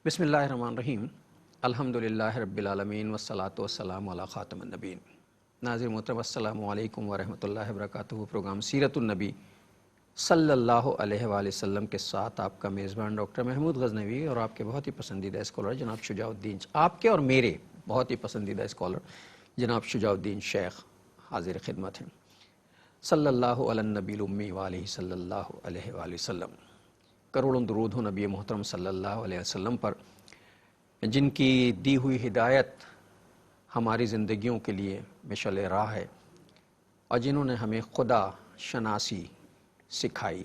بسم اللہ الرحمن الرحیم الحمدللہ رب العالمین والصلاة والسلام علی خاتم النبیین۔ ناظرین محترم السلام علیکم ورحمۃ اللہ وبرکاتہ۔ پروگرام سیرت النبی صلی اللہ علیہ وآلہ وسلم کے ساتھ آپ کا میزبان ڈاکٹر محمود غزنوی اور آپ کے بہت ہی پسندیدہ اسکالر جناب شجاع الدین، آپ کے اور میرے بہت ہی پسندیدہ اسکالر جناب شجاع الدین شیخ حاضر خدمت ہیں۔ صلی اللہ علی النبی الامی وآلہ صلی اللہ علیہ وآلہ وسلم۔ کروڑوں درود ہو نبی محترم صلی اللہ علیہ وسلم پر، جن کی دی ہوئی ہدایت ہماری زندگیوں کے لیے مشعل راہ ہے اور جنہوں نے ہمیں خدا شناسی سکھائی۔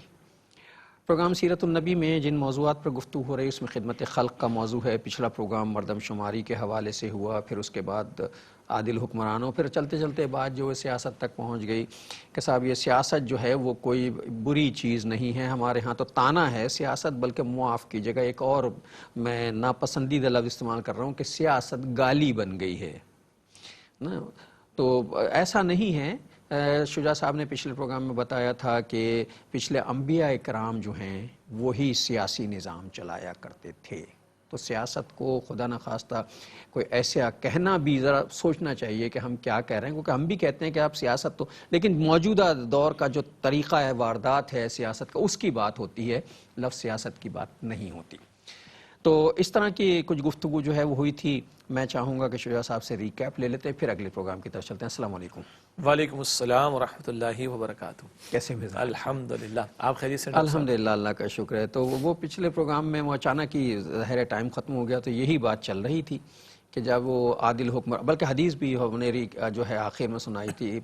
پروگرام سیرت النبی میں جن موضوعات پر گفتگو ہو رہی ہے اس میں خدمت خلق کا موضوع ہے۔ پچھلا پروگرام مردم شماری کے حوالے سے ہوا، پھر اس کے بعد عادل حکمرانوں، پھر چلتے چلتے بات جو ہے سیاست تک پہنچ گئی کہ صاحب یہ سیاست جو ہے وہ کوئی بری چیز نہیں ہے، ہمارے ہاں تو طعنہ ہے سیاست، بلکہ معاف کیجیے گا ایک اور میں ناپسندیدہ لفظ استعمال کر رہا ہوں کہ سیاست گالی بن گئی ہے نا، تو ایسا نہیں ہے۔ شجاع صاحب نے پچھلے پروگرام میں بتایا تھا کہ پچھلے انبیاء کرام جو ہیں وہی سیاسی نظام چلایا کرتے تھے، تو سیاست کو خدا نخواستہ کوئی ایسا کہنا بھی ذرا سوچنا چاہیے کہ ہم کیا کہہ رہے ہیں، کیونکہ ہم بھی کہتے ہیں کہ آپ سیاست تو، لیکن موجودہ دور کا جو طریقہ ہے واردات ہے سیاست کا اس کی بات ہوتی ہے، لفظ سیاست کی بات نہیں ہوتی۔ تو اس طرح کی کچھ گفتگو جو ہے وہ ہوئی تھی۔ میں چاہوں گا کہ شجاع صاحب سے ریکیپ لے لیتے ہیں، پھر اگلے پروگرام کی طرف چلتے ہیں۔ السلام علیکم۔ وعلیکم السلام ورحمۃ اللہ وبرکاتہ۔ کیسے مزاج؟ الحمدللہ، آپ خیریت سے؟ الحمدللہ، اللہ کا شکر ہے۔ تو وہ پچھلے پروگرام میں وہ اچانک ہی ظاہر ٹائم ختم ہو گیا، تو یہی بات چل رہی تھی کہ جب وہ عادل حکمر، بلکہ حدیث بھی ہم نے جو ہے آخر میں سنائی تھی،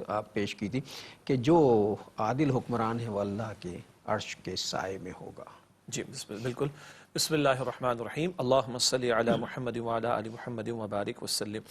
آپ پیش کی تھی کہ جو عادل حکمران ہے وہ اللہ کے عرش کے سائے میں ہوگا۔ جی بالکل۔ بسم اللہ الرحمن الرحیم، اللہم صلی علی محمد وعلی آل محمد وبارک وسلم۔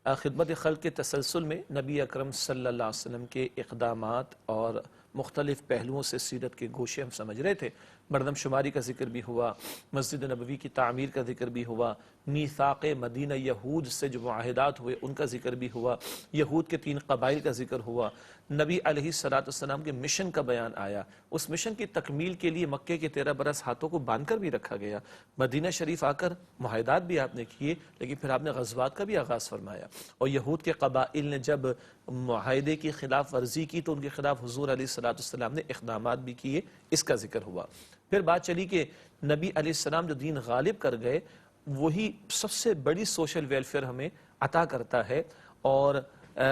خدمت خلق کے تسلسل میں نبی اکرم صلی اللہ علیہ وسلم کے اقدامات اور مختلف پہلوؤں سے سیرت کے گوشے ہم سمجھ رہے تھے۔ مردم شماری کا ذکر بھی ہوا، مسجد نبوی کی تعمیر کا ذکر بھی ہوا، میثاق مدینہ یہود سے جو معاہدات ہوئے ان کا ذکر بھی ہوا، یہود کے 3 قبائل کا ذکر ہوا، نبی علیہ السلام کے مشن کا بیان آیا۔ اس مشن کی تکمیل کے لیے مکے کے 13 برس ہاتھوں کو باندھ کر بھی رکھا گیا، مدینہ شریف آ کر معاہدات بھی آپ نے کیے، لیکن پھر آپ نے غزوات کا بھی آغاز فرمایا، اور یہود کے قبائل نے جب معاہدے کی خلاف ورزی کی تو ان کے خلاف حضور علیہ السلام نے اقدامات بھی کیے، اس کا ذکر ہوا۔ پھر بات چلی کہ نبی علیہ السلام جو دین غالب کر گئے وہی سب سے بڑی سوشل ویلفیئر ہمیں عطا کرتا ہے، اور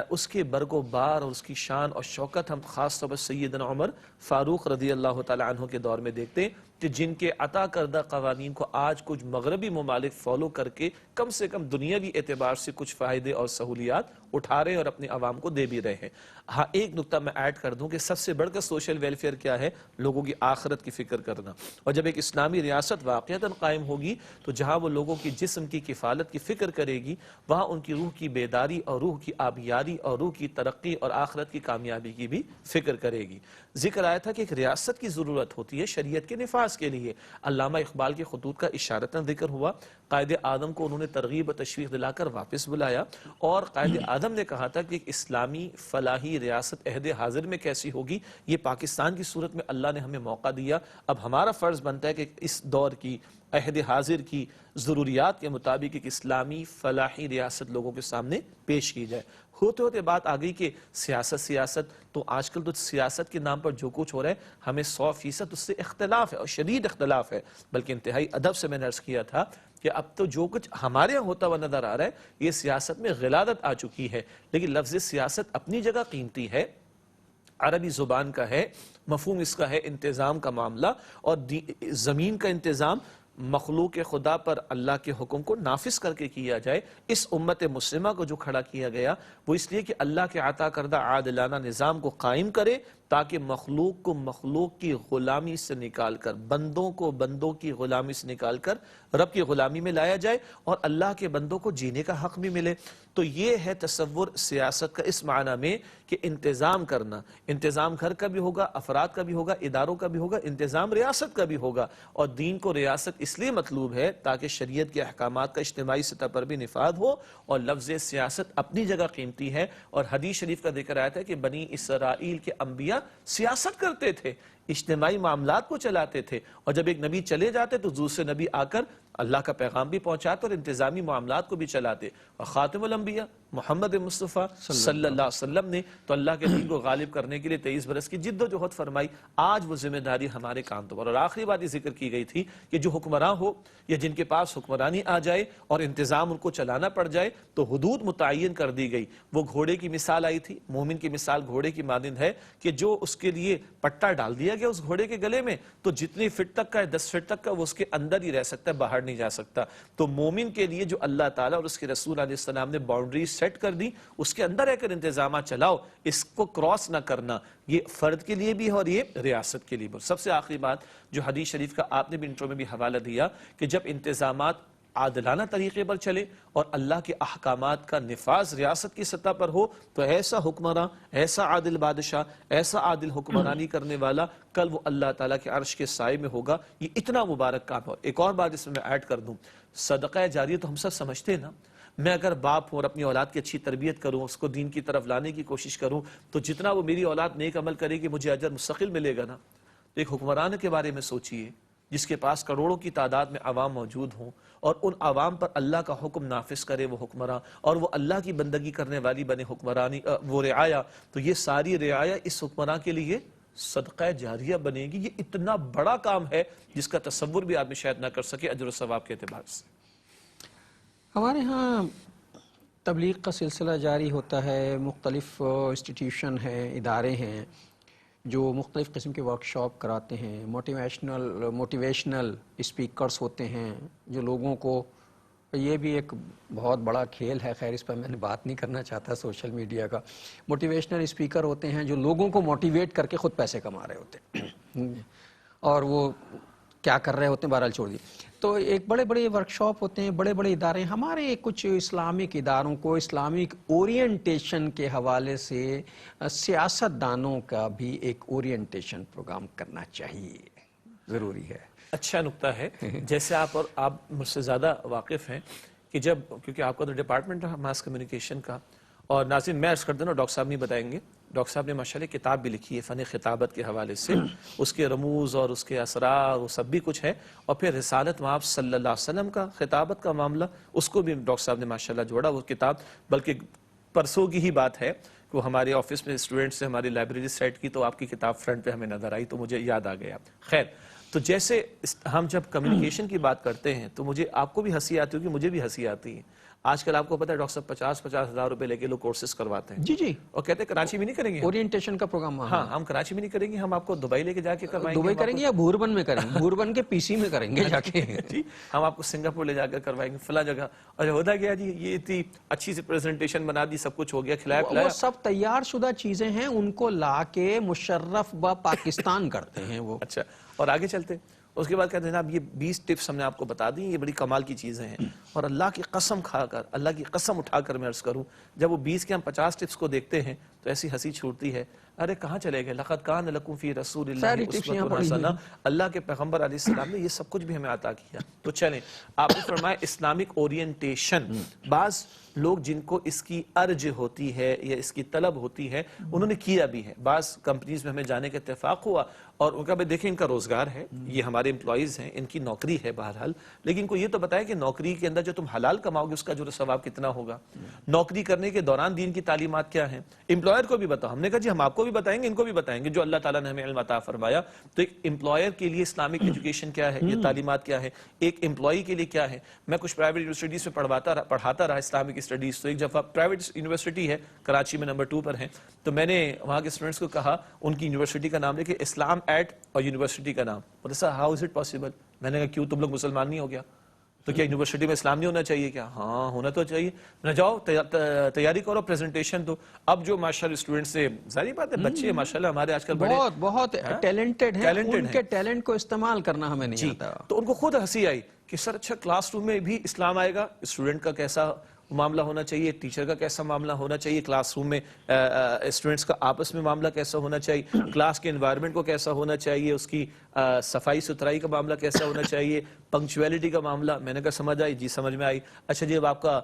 اس کے برگ و بار اور اس کی شان اور شوکت ہم خاص طور پر سیدنا عمر فاروق رضی اللہ تعالیٰ عنہ کے دور میں دیکھتے ہیں کہ جن کے عطا کردہ قوانین کو آج کچھ مغربی ممالک فالو کر کے کم سے کم دنیاوی اعتبار سے کچھ فائدے اور سہولیات اٹھا رہے ہیں اور اپنے عوام کو دے بھی رہے ہیں۔ ہاں، ایک نکتہ میں ایڈ کر دوں کہ سب سے بڑھ کر سوشل ویلفیئر کیا ہے؟ لوگوں کی آخرت کی فکر کرنا، اور جب ایک اسلامی ریاست واقعتاً قائم ہوگی تو جہاں وہ لوگوں کی جسم کی کفالت کی فکر کرے گی وہاں ان کی روح کی بیداری اور روح کی آبیاری اور روح کی ترقی اور آخرت کی کامیابی کی بھی فکر کرے گی۔ ذکر آیا تھا کہ ایک ریاست کی ضرورت ہوتی ہے شریعت کے نفاذ کے لیے۔ علامہ اقبال کے خطوط کا اشارتاً ذکر ہوا، قائد اعظم کو انہوں نے ترغیب و تشویق دلا کر واپس بلایا، اور قائد اعظم نے کہا تھا کہ ایک اسلامی فلاحی ریاست عہد حاضر میں کیسی ہوگی، یہ پاکستان کی صورت میں اللہ نے ہمیں موقع دیا، اب ہمارا فرض بنتا ہے کہ اس دور کی عہد حاضر کی ضروریات کے مطابق ایک اسلامی فلاحی ریاست لوگوں کے سامنے پیش کی جائے۔ ہوتے ہوتے بات آ گئی کہ سیاست تو آج کل تو سیاست کے نام پر جو کچھ ہو رہا ہے ہمیں 100% اس سے اختلاف ہے، اور شدید اختلاف ہے، بلکہ انتہائی ادب سے میں نے عرض کیا تھا کہ اب تو جو کچھ ہمارے یہاں ہوتا ہوا نظر آ رہا ہے یہ سیاست میں غلادت آ چکی ہے، لیکن لفظ سیاست اپنی جگہ قیمتی ہے، عربی زبان کا ہے، مفہوم اس کا ہے انتظام کا معاملہ، اور زمین کا انتظام مخلوق خدا پر اللہ کے حکم کو نافذ کر کے کیا جائے۔ اس امت مسلمہ کو جو کھڑا کیا گیا وہ اس لیے کہ اللہ کے عطا کردہ عادلانہ نظام کو قائم کرے تاکہ مخلوق کو مخلوق کی غلامی سے نکال کر، بندوں کو بندوں کی غلامی سے نکال کر رب کی غلامی میں لایا جائے، اور اللہ کے بندوں کو جینے کا حق بھی ملے۔ تو یہ ہے تصور سیاست کا اس معنی میں کہ انتظام کرنا، انتظام گھر کا بھی ہوگا، افراد کا بھی ہوگا، اداروں کا بھی ہوگا، انتظام ریاست کا بھی ہوگا، اور دین کو ریاست اس لیے مطلوب ہے تاکہ شریعت کے احکامات کا اجتماعی سطح پر بھی نفاذ ہو، اور لفظ سیاست اپنی جگہ قیمتی ہے، اور حدیث شریف کا ذکر آیا تھا کہ بنی اسرائیل کے انبیاء سیاست کرتے تھے، اجتماعی معاملات کو چلاتے تھے، اور جب ایک نبی چلے جاتے تو دوسرے نبی آ کر اللہ کا پیغام بھی پہنچاتے اور انتظامی معاملات کو بھی چلاتے. اور خاتم الانبیاء محمد مصطفیٰ صلی اللہ علیہ وسلم نے تو اللہ کے دین کو غالب کرنے کے لیے 23 برس کی جد و جہد فرمائی. آج وہ ذمہ داری ہمارے کاندھوں پر. اور آخری بات یہ ذکر کی گئی تھی کہ جو حکمراں ہو یا جن کے پاس حکمرانی آ جائے اور انتظام ان کو چلانا پڑ جائے تو حدود متعین کر دی گئی. وہ گھوڑے کی مثال آئی تھی. مومن کی مثال گھوڑے کی مانند ہے کہ جو اس کے لیے پٹا ڈال دیا گیا اس گھوڑے کے گلے میں تو جتنی فٹ تک کا ہے 10 فٹ تک کا وہ اس کے اندر ہی رہ سکتا ہے, باہر نہیں جا سکتا. تو مومن کے لیے جو اللہ تعالیٰ اور اس کے رسول علیہ السلام نے باؤنڈری سیٹ کر دی اس کے اندر رہ کر انتظامات چلاؤ, اس کو کراس نہ کرنا, یہ فرد کے لیے بھی ہے اور یہ ریاست کے لیے بھی. سب سے آخری بات جو حدیث شریف کا آپ نے بھی انٹرو میں بھی حوالہ دیا کہ جب انتظامات عادلانہ طریقے پر چلے اور اللہ کے احکامات کا نفاذ ریاست کی سطح پر ہو تو ایسا حکمراں, ایسا عادل بادشاہ, ایسا عادل حکمرانی کرنے والا کل وہ اللہ تعالیٰ کے عرش کے سائے میں ہوگا. یہ اتنا مبارک کام ہے. ایک اور بات اس میں ایڈ کر دوں, صدقہ جاریہ تو ہم سب سمجھتے ہیں نا. میں اگر باپ ہوں اور اپنی اولاد کی اچھی تربیت کروں, اس کو دین کی طرف لانے کی کوشش کروں تو جتنا وہ میری اولاد نیک عمل کرے گی مجھے اجر مستقل ملے گا نا. تو ایک حکمران کے بارے میں سوچئے جس کے پاس کروڑوں کی تعداد میں عوام موجود ہوں اور ان عوام پر اللہ کا حکم نافذ کرے وہ حکمراں اور وہ اللہ کی بندگی کرنے والی بنے حکمرانی وہ رعایا, تو یہ ساری رعایا اس حکمراں کے لیے صدقہ جاریہ بنے گی. یہ اتنا بڑا کام ہے جس کا تصور بھی آدمی شاید نہ کر سکے اجر و ثواب کے اعتبار سے. ہمارے ہاں تبلیغ کا سلسلہ جاری ہوتا ہے. مختلف انسٹیٹیوشن ہیں, ادارے ہیں جو مختلف قسم کے ورکشاپ کراتے ہیں. موٹیویشنل اسپیکرز ہوتے ہیں جو لوگوں کو, یہ بھی ایک بہت بڑا کھیل ہے, خیر اس پر میں نے بات نہیں کرنا چاہتا سوشل میڈیا کا. موٹیویشنل اسپیکر ہوتے ہیں جو لوگوں کو موٹیویٹ کر کے خود پیسے کما رہے ہوتے ہیں اور وہ کیا کر رہے ہوتے ہیں بہرحال چھوڑ دی. تو ایک بڑے بڑے ورکشاپ ہوتے ہیں, بڑے بڑے ادارے. ہمارے کچھ اسلامک اداروں کو اسلامک اورینٹیشن کے حوالے سے سیاست دانوں کا بھی ایک اورینٹیشن پروگرام کرنا چاہیے, ضروری ہے. اچھا نکتہ ہے. جیسے آپ مجھ سے زیادہ واقف ہیں کہ جب, کیونکہ آپ کا تو ڈپارٹمنٹ ہے ماس کمیونیکیشن کا, اور ناظرین میں عرض کر دوں, ڈاکٹر صاحب نہیں بتائیں گے, ڈاکٹر صاحب نے ماشاءاللہ کتاب بھی لکھی ہے فن خطابت کے حوالے سے, اس کے رموز اور اس کے اسرار وہ سب بھی کچھ ہے, اور پھر رسالت مآب صلی اللہ علیہ وسلم کا خطابت کا معاملہ اس کو بھی ڈاکٹر صاحب نے ماشاءاللہ جوڑا. وہ کتاب بلکہ پرسوں کی ہی بات ہے کہ وہ ہمارے آفس میں اسٹوڈنٹ سے ہماری لائبریری سیٹ کی تو آپ کی کتاب فرنٹ پہ ہمیں نظر آئی تو مجھے یاد آ گیا. خیر, تو جیسے ہم جب کمیونیکیشن کی بات کرتے ہیں تو مجھے آپ کو بھی ہنسی آتی ہوگی, مجھے بھی ہنسی آتی ہے. آج کل آپ کو پتا ہے ڈاکٹر صاحب 50 ہزار روپے لے کے لوگ کورسز کرواتے ہیں. جی جی, اور کہتے ہیں کراچی میں نہیں کریں گے, اورینٹیشن کا پروگرام. ہاں ہم کراچی میں نہیں کریں گے, ہم آپ کو دبئی لے کے جا کے کروائیں گے. دبئی کریں گے یا بھوربن میں کریں گے؟ بھوربن کے پی سی میں کریں گے جا کے. جی, ہم آپ کو سنگاپور لے جا کر کروائیں گے فلاں جگہ. اور ہوتا گیا جی, یہ اتنی اچھی سی پریزنٹیشن بنا دی, سب کچھ ہو گیا, کھلایا پلایا. وہ سب تیار شدہ چیزیں ہیں, ان کو لا کے مشرف با پاکستان کرتے ہیں وہ. اچھا, اور آگے چلتے اس کے بعد کہتے ہیں جناب یہ 20 ٹپس ہم نے آپ کو بتا دی, یہ بڑی کمال کی چیزیں ہیں. اور اللہ کی قسم کھا کر, اللہ کی قسم اٹھا کر میں عرض کروں, جب وہ 20 کے ہم 50 ٹپس کو دیکھتے ہیں تو ایسی ہنسی چھوٹتی ہے. ارے کہاں چلے گئے, لقد کان لکم فی رسول اللہ اسوۃ حسنہ, اللہ کے پیغمبر علیہ السلام نے یہ سب کچھ بھی ہمیں عطا کیا. تو چلیں, آپ نے فرمایا اسلامک اورینٹیشن. بعض لوگ جن کو اس کی ارج ہوتی ہے یا اس کی طلب ہوتی ہے انہوں نے کیا بھی ہے. بعض کمپنیز میں ہمیں جانے کا اتفاق ہوا اور ان کا بھی دیکھیں ان کا روزگار ہے, یہ ہمارے امپلائیز ہیں, ان کی نوکری ہے بہرحال, لیکن کو یہ تو بتائے کہ نوکری کے اندر جو تم حلال کماؤ گے اس کا جو ثواب کتنا ہوگا, نوکری کرنے کے دوران دین کی تعلیمات کیا ہیں. امپلائر کو بھی بتاؤ. ہم نے کہا جی ہم آپ کو بھی بتائیں گے, ان کو بھی بتائیں گے جو اللہ تعالیٰ نے ہمیں علم عطا فرمایا. تو ایک امپلائر کے لیے اسلامک ایجوکیشن کیا ہے, یہ تعلیمات کیا ہے, ایک امپلائی کے لیے کیا ہے. میں کچھ پرائیویٹ یونیورسٹیز میں پڑھاتا رہا اسلامک اسٹڈیز. تو ایک جب پرائیویٹ یونیورسٹی ہے کراچی میں نمبر 2 پر ہے, تو میں نے وہاں کے اسٹوڈنٹس کو کہا ان کی یونیورسٹی کا نام لے کے اسلام ایٹ اور یونیورسٹی کا نام. بولے sir how is it possible. میں نے کہا کیوں, تم لوگ مسلمان نہیں ہو گیا تو کیا یونیورسٹی میں اسلام نہیں ہونا چاہیے کیا؟ ہاں ہونا تو چاہیے. نہ جاؤ تیاری کرو, پریزنٹیشن دو. اب جو ماشاءاللہ اسٹوڈنٹس سے ظاہری بات ہے, بچے ماشاءاللہ ہمارے آج کل بڑے بہت ٹیلنٹڈ ہیں, ان کے ٹیلنٹ کو استعمال کرنا ہمیں نہیں آتا. تو ان کو خود ہنسی آئی کہ سر اچھا کلاس روم میں بھی اسلام آئے گا, اسٹوڈنٹ کا کیسا معاملہ ہونا چاہیے, ٹیچر کا کیسا معاملہ ہونا چاہیے, کلاس روم میں اسٹوڈنٹس کا آپس میں معاملہ کیسا ہونا چاہیے, کلاس کے انوائرمنٹ کو کیسا ہونا چاہیے, اس کی صفائی ستھرائی کا معاملہ کیسا ہونا چاہیے, پنکچویلٹی کا معاملہ، میں نے کہا سمجھ آئی جی، سمجھ میں آئی. اچھا جی، اب آپ کا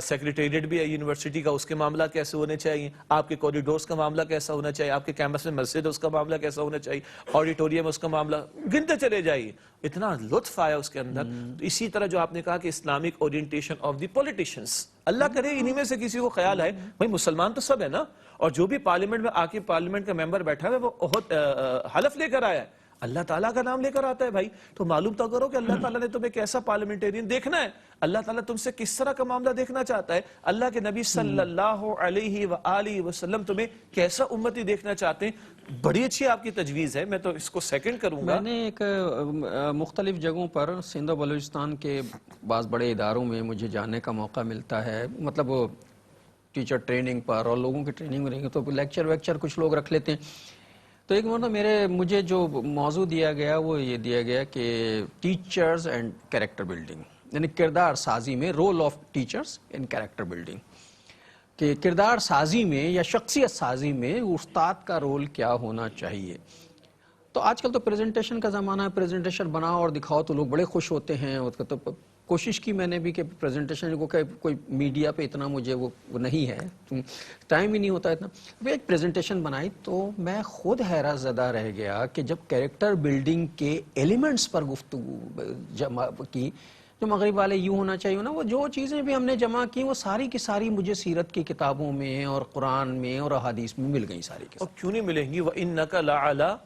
سیکریٹریٹ بھی ہے یونیورسٹی کا، اس کے معاملہ کیسے ہونے چاہیے، آپ کے کوریڈورز کا معاملہ کیسا ہونا چاہیے، آپ کے کیمپس میں مسجد ہے اس کا معاملہ کیسا ہونا چاہیے، آڈیٹوریم اس کا معاملہ، گنتے چلے جائیے. اتنا لطف آیا اس کے اندر. تو اسی طرح جو آپ نے کہا کہ Islamic orientation of the politicians, اللہ کرے انہی میں سے کسی کو خیال ہے بھائی مسلمان تو سب ہے نا، اور جو بھی پارلیمنٹ میں آ کے پارلیمنٹ کا ممبر بیٹھا ہے وہ حلف لے کر آیا ہے، اللہ تعالیٰ کا نام لے کر آتا ہے بھائی. تو معلوم تو کرو کہ اللہ تعالیٰ نے تمہیں کیسا پارلیمنٹیرین دیکھنا ہے، اللہ تعالیٰ تم سے کس طرح کا معاملہ دیکھنا چاہتا ہے، اللہ کے نبی صلی اللہ علیہ وآلہ وسلم تمہیں کیسا امتی دیکھنا چاہتے ہیں. بڑی اچھی آپ کی تجویز ہے، میں تو اس کو سیکنڈ کروں گا. میں نے ایک مختلف جگہوں پر سندھ و بلوچستان کے بعض بڑے اداروں میں مجھے جانے کا موقع ملتا ہے، مطلب ٹیچر ٹریننگ پر، اور لوگوں کی ٹریننگ میں تو لیکچر ویکچر کچھ لوگ رکھ لیتے ہیں. تو ایک مطلب مجھے جو موضوع دیا گیا وہ یہ دیا گیا کہ ٹیچرز اینڈ کیریکٹر بلڈنگ، یعنی کردار سازی میں role of teachers in character building, کہ کردار سازی میں یا شخصیت سازی میں استاد کا رول کیا ہونا چاہیے. تو آج کل تو پریزنٹیشن کا زمانہ ہے، پریزنٹیشن بناؤ اور دکھاؤ تو لوگ بڑے خوش ہوتے ہیں. تو کوشش کی میں نے بھی کہ پریزنٹیشن کو کوئی میڈیا پہ اتنا مجھے وہ نہیں ہے، ٹائم ہی نہیں ہوتا اتنا. ایک پریزنٹیشن بنائی تو میں خود حیرت زدہ رہ گیا کہ جب کیریکٹر بلڈنگ کے ایلیمنٹس پر گفتگو جمع کی، جو مغرب والے یوں ہونا چاہیے نا، وہ جو چیزیں بھی ہم نے جمع کی وہ ساری کی ساری مجھے سیرت کی کتابوں میں اور قرآن میں اور احادیث میں مل گئی ساری کی. اور کیوں نہیں ملیں گی؟ وَإِنَّكَ لَعَلَىٰ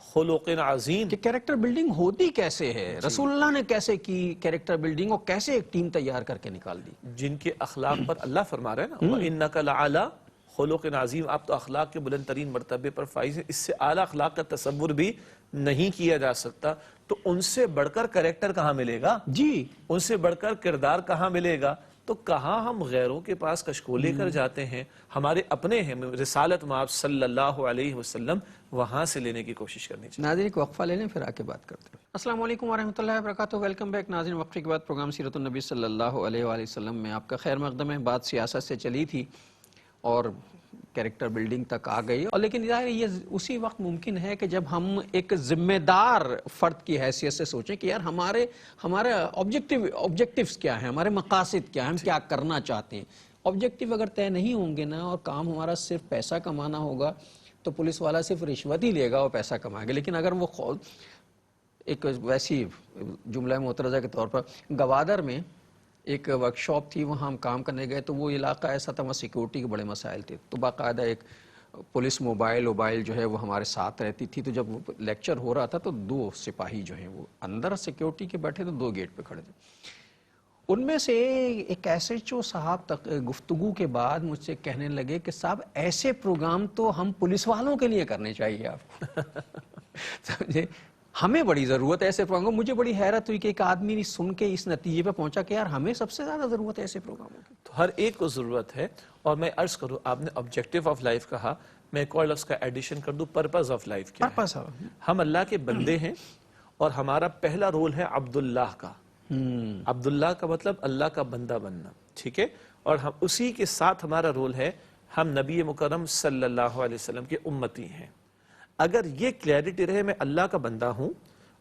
خُلُقٍ عَظِيمٍ، کہ کیریکٹر بلڈنگ ہوتی کیسے ہے، رسول اللہ نے کیسے کی کیریکٹر بلڈنگ اور کیسے ایک ٹیم تیار کر کے نکال دی. جن کے اخلاق پر اللہ فرما رہے ہیں نا وَإِنَّكَ لَعَلَىٰ خُلُقٍ عَظِيمٍ، آپ تو اخلاق کے بلند ترین مرتبے پر فائز ہیں، اس سے اعلیٰ اخلاق کا تصور بھی نہیں کیا جا سکتا. تو ان سے بڑھ کر کریکٹر کہاں ملے گا جی، ان سے بڑھ کر کردار کہاں ملے گا؟ تو کہاں ہم غیروں کے پاس کشکول لے کر جاتے ہیں، ہمارے اپنے ہیں رسالت مآب صلی اللہ علیہ وسلم، وہاں سے لینے کی کوشش کرنی چاہیے. ناظرین ایک وقفہ لے لیں پھر آ کے بات کرتے ہیں. السلام علیکم ورحمۃ اللہ وبرکاتہ، ویلکم بیک. ناظرین وقفے کے بعد پروگرام سیرت النبی صلی اللہ علیہ وآلہ وسلم میں آپ کا خیر مقدم ہے. بات سیاست سے چلی تھی اور کیریکٹر بلڈنگ تک آ گئی، اور لیکن ظاہر یہ اسی وقت ممکن ہے کہ جب ہم ایک ذمہ دار فرد کی حیثیت سے سوچیں کہ یار ہمارے آبجیکٹیوز کیا ہیں، ہمارے مقاصد کیا ہیں، ہم کیا کرنا چاہتے ہیں. آبجیکٹیو اگر طے نہیں ہوں گے نا اور کام ہمارا صرف پیسہ کمانا ہوگا تو پولیس والا صرف رشوت ہی لے گا اور پیسہ کمائے گا. لیکن اگر وہ ایک ویسی جملہ معترضہ کے طور پر گوادر میں ایک ورکشاپ تھی، وہاں ہم کام کرنے گئے تو وہ علاقہ ایسا تھا، وہاں سیکیورٹی کے بڑے مسائل تھے. تو باقاعدہ ایک پولیس موبائل جو ہے وہ ہمارے ساتھ رہتی تھی. تو جب لیکچر ہو رہا تھا تو 2 سپاہی جو ہیں وہ اندر سیکیورٹی کے بیٹھے تو 2 گیٹ پہ کھڑے تھے. ان میں سے ایک ایسے صاحب گفتگو کے بعد مجھ سے کہنے لگے کہ صاحب ایسے پروگرام تو ہم پولیس والوں کے لیے کرنے چاہیے آپ کو. سمجھے، ہمیں بڑی ضرورت ہے ایسے پروگرام. مجھے بڑی حیرت ہوئی کہ ایک آدمی نے سن کے اس نتیجے پہ پہنچا کہ یار ہمیں سب سے زیادہ ضرورت ہے ایسے پروگراموں کی. تو ہر ایک کو ضرورت ہے. اور میں عرض کروں، آپ نے آبجیکٹیو آف لائف کہا، میں ایک اور لفظ کا ایڈیشن کر دوں، پرپز آف لائف کیا ہے؟ ہم اللہ کے بندے ہیں اور ہمارا پہلا رول ہے عبداللہ کا. عبداللہ کا مطلب اللہ کا بندہ بننا، ٹھیک ہے. اور ہم اسی کے ساتھ ہمارا رول ہے ہم نبی مکرم صلی اللہ علیہ وسلم کے امتی ہیں. اگر یہ کلیئرٹی رہے میں اللہ کا بندہ ہوں